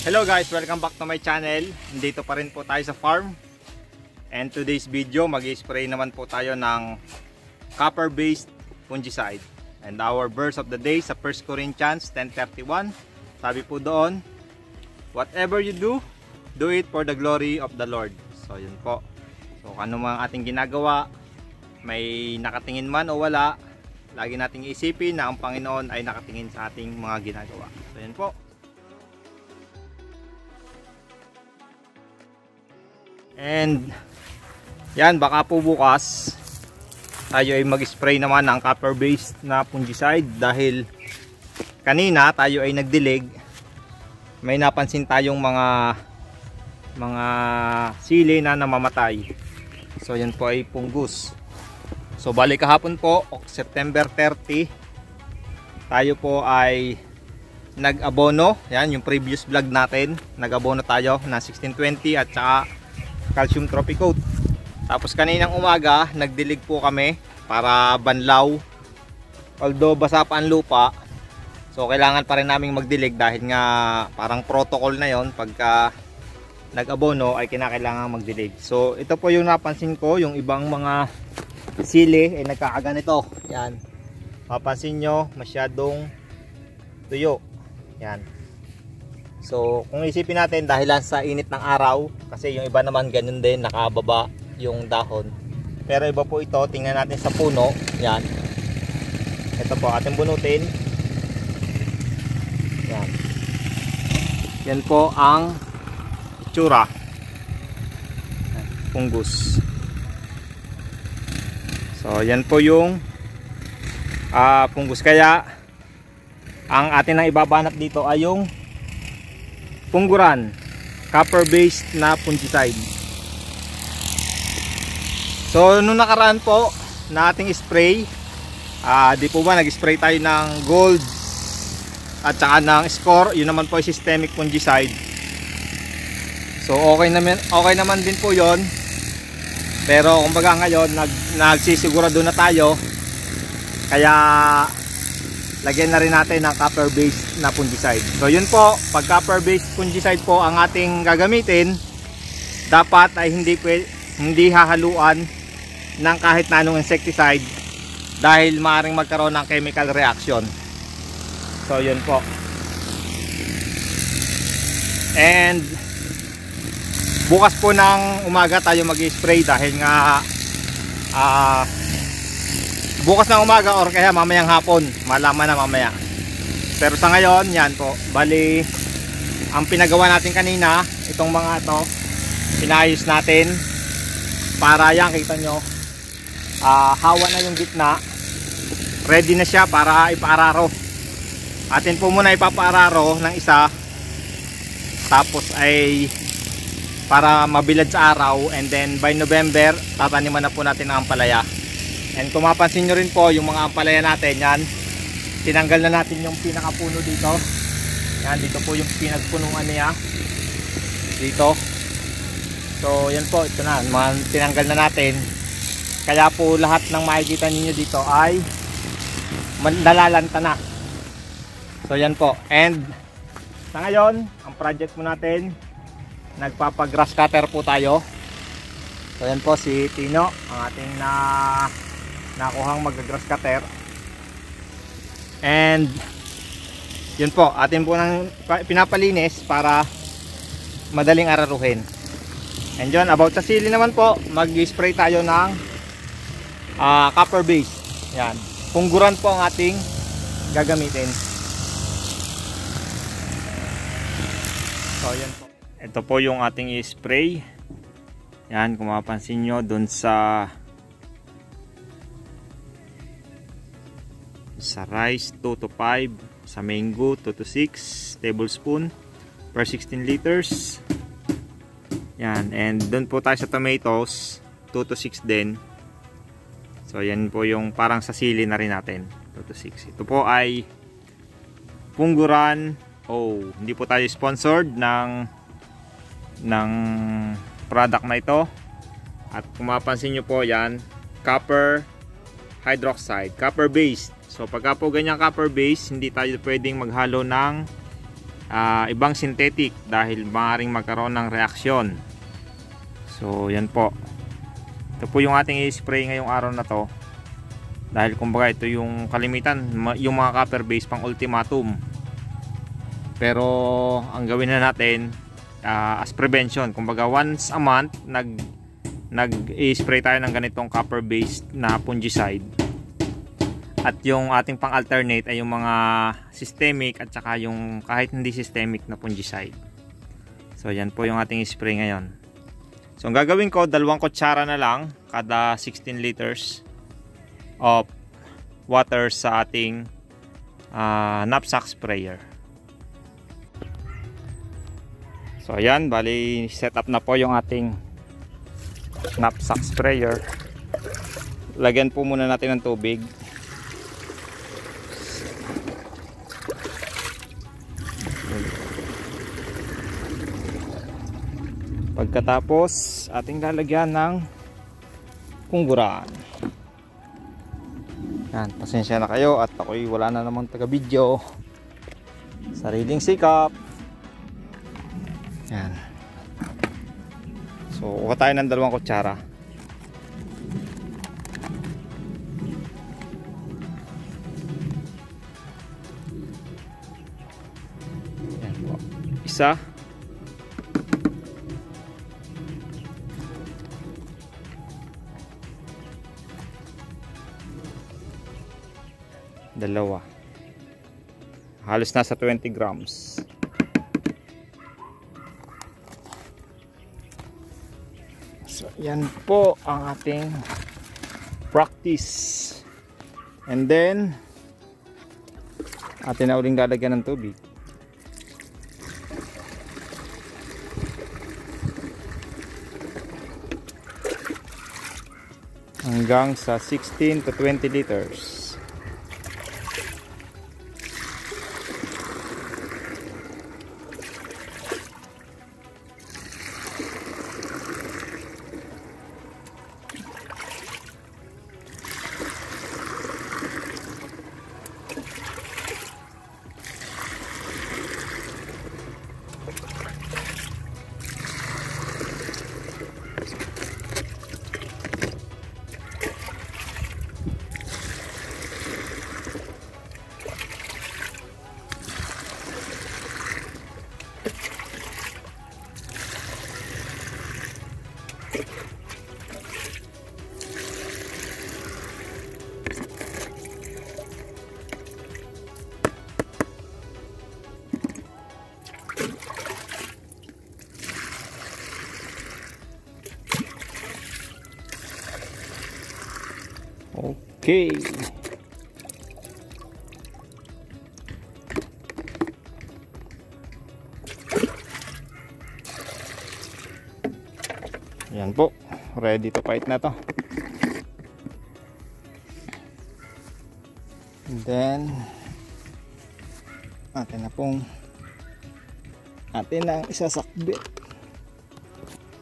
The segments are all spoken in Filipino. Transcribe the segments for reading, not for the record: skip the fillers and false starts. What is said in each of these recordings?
Hello guys, welcome back to my channel. Dito pa rin po tayo sa farm. And today's video, mag-spray naman po tayo ng copper based fungicide. And our verse of the day sa 1 Corinthians 10:31. Sabi po doon, whatever you do, do it for the glory of the Lord. So yun po. So ano mang ating ginagawa, may nakatingin man o wala, lagi nating isipin na ang Panginoon ay nakatingin sa ating mga ginagawa. So yun po. And yan, baka po bukas tayo ay mag-spray naman ng copper based na fungicide dahil kanina tayo ay nagdilig, may napansin tayong mga sili na namamatay. So yan po ay fungus. So balik kahapon po, September 30, tayo po ay nag-abono. Yan yung previous vlog natin, nag-abono tayo na 1620 at saka calcium trophy coat. Tapos kaninang umaga nagdilig po kami para banlaw, although basa pa ang lupa, so kailangan pa rin naming magdilig dahil nga parang protocol na yon, pagka nag-abono ay kinakailangan magdilig. So ito po yung napansin ko, yung ibang mga sili ay nagkakaganito. Yan, mapansin nyo masyadong tuyo. Yan. So kung isipin natin dahil lang sa init ng araw, kasi yung iba naman ganun din, nakababa yung dahon. Pero iba po ito, tingnan natin sa puno. Yan. Ito po ating bunutin. Yan. Yan po ang itsura. Fungus. So yan po yung fungus. Kaya ang atin na ibabanat dito ay yung Pungguran copper based na fungicide. So nung nakaraan po na ating spray, di po ba nag-spray tayo ng gold at saka ng score, yun naman po ay systemic fungicide. So okay naman din po yon. Pero kumbaga ngayon nagsisigurado na tayo, kaya lagyan na rin natin ng copper based na fungicide. So yun po, pag copper based fungicide po ang ating gagamitin, dapat ay hindi hahaluan ng kahit na anong insecticide dahil maaaring magkaroon ng chemical reaction. So yun po. And bukas po ng umaga tayo mag-spray dahil nga bukas ng umaga or kaya mamayang hapon, malaman na mamaya. Pero sa ngayon, yan po, bali ang pinagawa natin kanina, itong mga ito pinayos natin para yan, kita nyo, hawa na yung gitna, ready na siya para ipaararo. Atin po muna ipapaararo ng isa, tapos ay para mabilad sa araw, and then by November tataniman na po natin ang ampalaya. And kung mapansin nyo rin po, yung mga ampalaya natin, yan, tinanggal na natin yung pinakapuno dito. Yan, dito po yung pinagpunuan niya. Dito. So, yan po, ito na, tinanggal na natin. Kaya po lahat ng makikita ninyo dito ay nalalanta na. So, yan po. And sa ngayon, ang project mo natin, nagpapag-grass cutter po tayo. So, yan po si Tino, ang ating nakuhang mag-grass cutter. And yun po, atin po nang pinapalinis para madaling araruhin. And yun, about sa sili naman po, mag-spray tayo ng copper base. Yan, pungguran po ang ating gagamitin. So yan po, ito po yung ating i-spray. Yan, kung mapapansin nyo dun sa rice 2 to 5, sa mango 2 to 6 tablespoon per 16 liters. Yan, and doon po tayo sa tomatoes 2 to 6 din. So yan po yung parang sa sili na rin natin, 2 to 6. Ito po ay Pungguran. Hindi po tayo sponsored ng product na ito. At kung mapansin nyo po, yan, copper hydroxide, copper based. So pagka po ganyan copper base, hindi tayo pwedeng maghalo ng ibang synthetic dahil maaaring magkaroon ng reaksyon. So yan po, ito po yung ating i-spray ngayong araw na to, dahil kumbaga ito yung kalimitan, yung mga copper base pang ultimatum. Pero ang gawin na natin as prevention, kumbaga once a month nag-i-spray tayo ng ganitong copper based na fungicide, at yung ating pang alternate ay yung mga systemic at saka yung kahit hindi systemic na fungicide. So yan po yung ating spray ngayon. So ang gagawin ko, 2 kutsara na lang kada 16 liters of water sa ating knapsack sprayer. So ayan, bali set up na po yung ating knapsack sprayer. Lagyan po muna natin ng tubig. Pagkatapos ating lalagyan ng kungguran. Yan, pasensya na kayo at ako'y wala na namang taga-video. Sariling sikap. Yan. So, kuha tayo ng 2 kutsara. Yan po. Isa. Dalawa. Halos nasa 20 grams. So, yan po ang ating practice. And then, atin na uling lalagyan ng tubig. Hanggang sa 16 to 20 liters. Okay. Yan po. Ready to fight na to. And then atin na isasakbit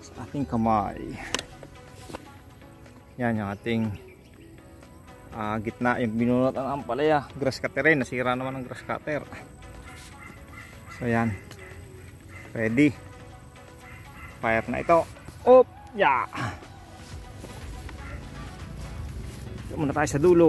sa ating kamay. Yan yung ating gitna, yung binunot ang ampalaya, grass cutter rin, nasira naman ang grass cutter. So yan, ready, fire na ito. Op, yeah. Ito muna tayo sa dulo.